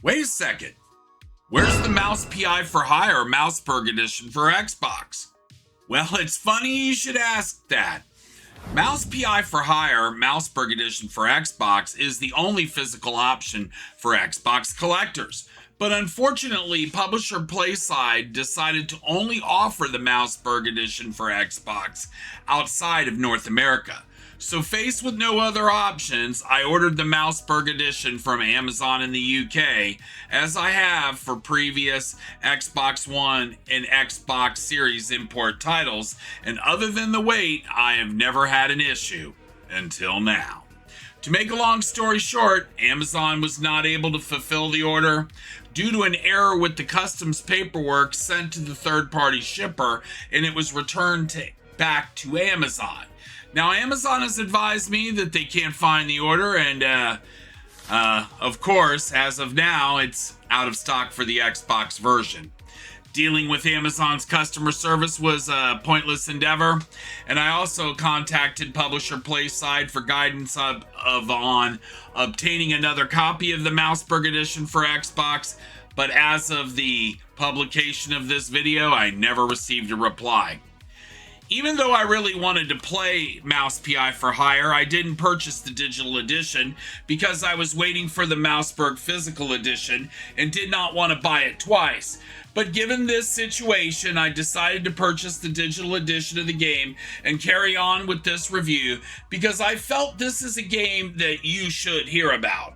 Wait a second. Where's the Mouse P.I for Hire Mouseburg Edition for Xbox? Well, it's funny you should ask that. Mouse P.I for Hire Mouseburg Edition for Xbox is the only physical option for Xbox collectors. But unfortunately, publisher Playside decided to only offer the Mouseburg Edition for Xbox outside of North America. So faced with no other options, I ordered the Mouseburg Edition from Amazon in the UK, as I have for previous Xbox One and Xbox Series import titles, and other than the wait, I have never had an issue until now. To make a long story short, Amazon was not able to fulfill the order due to an error with the customs paperwork sent to the third-party shipper, and it was returned back to Amazon. Now, Amazon has advised me that they can't find the order, and of course, as of now, it's out of stock for the Xbox version. Dealing with Amazon's customer service was a pointless endeavor, and I also contacted publisher Playside for guidance on obtaining another copy of the Mouseburg Edition for Xbox, but as of the publication of this video, I never received a reply. Even though I really wanted to play Mouse P.I for Hire, I didn't purchase the digital edition because I was waiting for the Mouseburg physical edition and did not want to buy it twice. But given this situation, I decided to purchase the digital edition of the game and carry on with this review because I felt this is a game that you should hear about.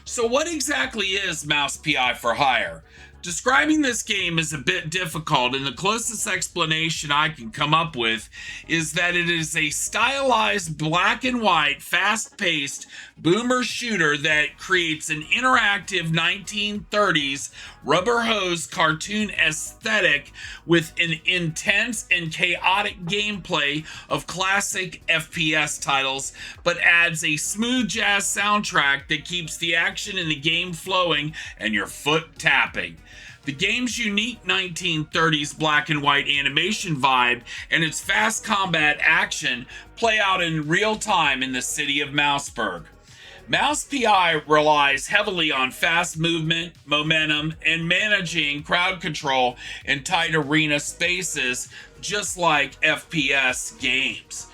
So what exactly is Mouse P.I for Hire? Describing this game is a bit difficult, and the closest explanation I can come up with is that it is a stylized black and white, fast-paced boomer shooter that creates an interactive 1930s rubber hose cartoon aesthetic with an intense and chaotic gameplay of classic FPS titles, but adds a smooth jazz soundtrack that keeps the action in the game flowing and your foot tapping. The game's unique 1930s black and white animation vibe and its fast combat action play out in real time in the city of Mouseburg. Mouse P.I relies heavily on fast movement, momentum, and managing crowd control in tight arena spaces, just like FPS games.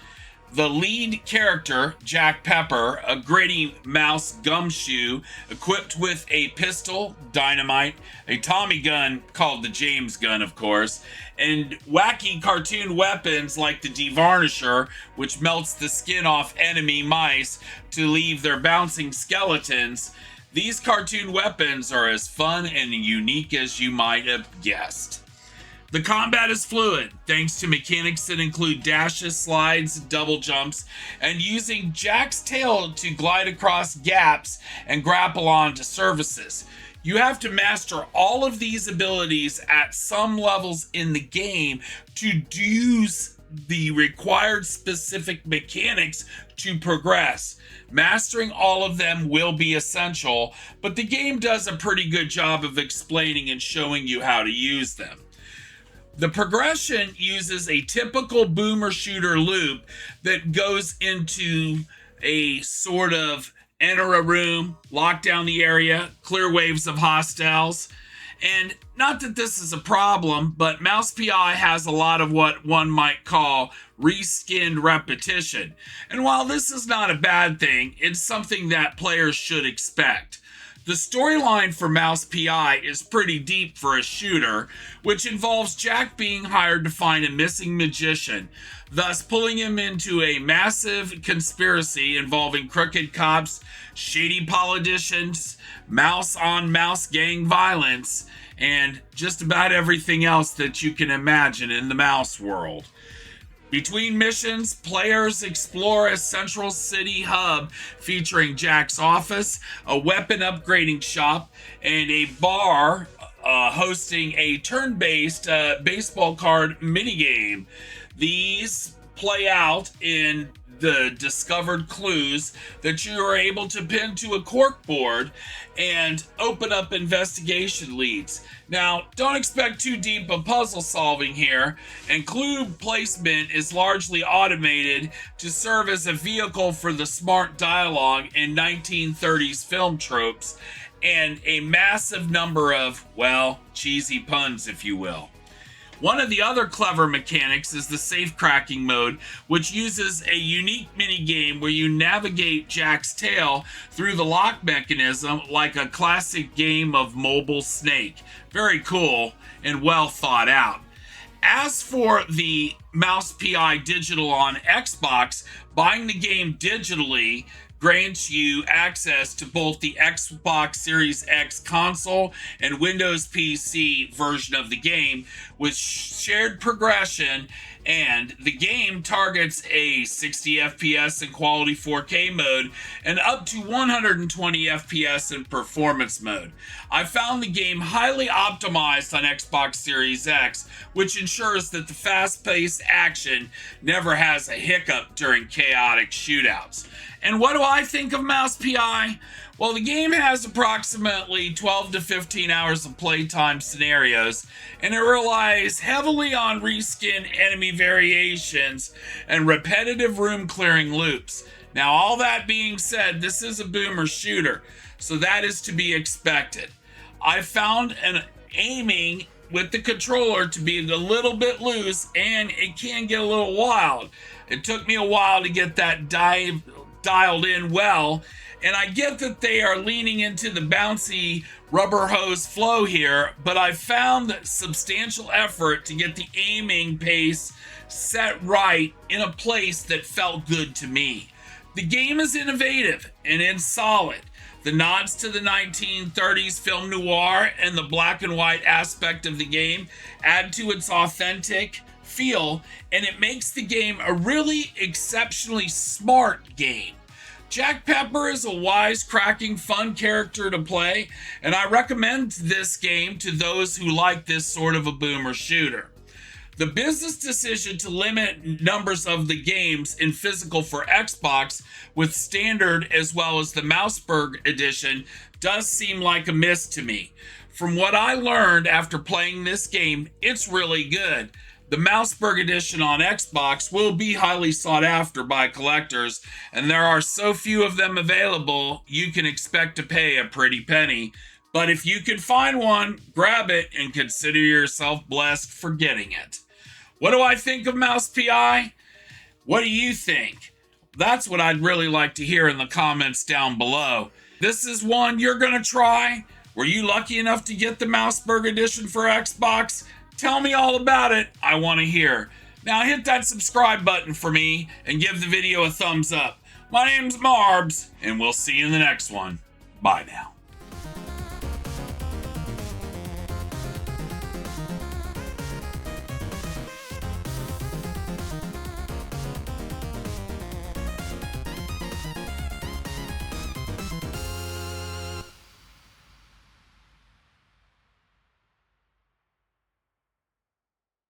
The lead character, Jack Pepper, a gritty mouse gumshoe equipped with a pistol, dynamite, a Tommy gun called the James gun, of course, and wacky cartoon weapons like the Devarnisher, which melts the skin off enemy mice to leave their bouncing skeletons. These cartoon weapons are as fun and unique as you might have guessed. The combat is fluid, thanks to mechanics that include dashes, slides, double jumps, and using Jack's tail to glide across gaps and grapple onto surfaces. You have to master all of these abilities at some levels in the game to use the required specific mechanics to progress. Mastering all of them will be essential, but the game does a pretty good job of explaining and showing you how to use them. The progression uses a typical boomer shooter loop that goes into a sort of enter a room, lock down the area, clear waves of hostiles. And not that this is a problem, but Mouse P.I has a lot of what one might call reskinned repetition. And while this is not a bad thing, it's something that players should expect. The storyline for Mouse P.I is pretty deep for a shooter, which involves Jack being hired to find a missing magician, thus pulling him into a massive conspiracy involving crooked cops, shady politicians, mouse-on-mouse gang violence, and just about everything else that you can imagine in the mouse world. Between missions, players explore a central city hub featuring Jack's office, a weapon upgrading shop, and a bar hosting a turn-based baseball card minigame. These play out in the discovered clues that you are able to pin to a corkboard and open up investigation leads. Now, don't expect too deep of puzzle solving here, and clue placement is largely automated to serve as a vehicle for the smart dialogue in 1930s film tropes, and a massive number of, well, cheesy puns, if you will. One of the other clever mechanics is the safe cracking mode, which uses a unique mini game where you navigate Jack's tail through the lock mechanism like a classic game of mobile Snake. Very cool and well thought out. As for the Mouse P.I digital on Xbox, buying the game digitally grants you access to both the Xbox Series X console and Windows PC version of the game with shared progression, and the game targets a 60 FPS in quality 4K mode and up to 120 FPS in performance mode. I found the game highly optimized on Xbox Series X, which ensures that the fast-paced action never has a hiccup during chaotic shootouts. And what do I think of Mouse P.I? Well, the game has approximately 12 to 15 hours of playtime scenarios, and it relies heavily on reskin enemy variations and repetitive room clearing loops. Now, all that being said, this is a boomer shooter, so that is to be expected. I found an aiming with the controller to be a little bit loose, and it can get a little wild. It took me a while to get that dialed in well, and I get that they are leaning into the bouncy rubber hose flow here, but I found substantial effort to get the aiming pace set right in a place that felt good to me. The game is innovative and it's solid. The nods to the 1930s film noir and the black and white aspect of the game add to its authentic feel, and it makes the game a really exceptionally smart game. Jack Pepper is a wise-cracking, fun character to play, and I recommend this game to those who like this sort of a boomer shooter. The business decision to limit numbers of the games in physical for Xbox with standard as well as the Mouseburg Edition does seem like a miss to me. From what I learned after playing this game, it's really good. The Mouseburg Edition on Xbox will be highly sought after by collectors, and there are so few of them available, you can expect to pay a pretty penny. But if you can find one, grab it and consider yourself blessed for getting it. What do I think of Mouse P.I? What do you think? That's what I'd really like to hear in the comments down below. This is one you're going to try? Were you lucky enough to get the Mouseburg Edition for Xbox? Tell me all about it. I want to hear. Now hit that subscribe button for me and give the video a thumbs up. My name's Marbs, and we'll see you in the next one. Bye now.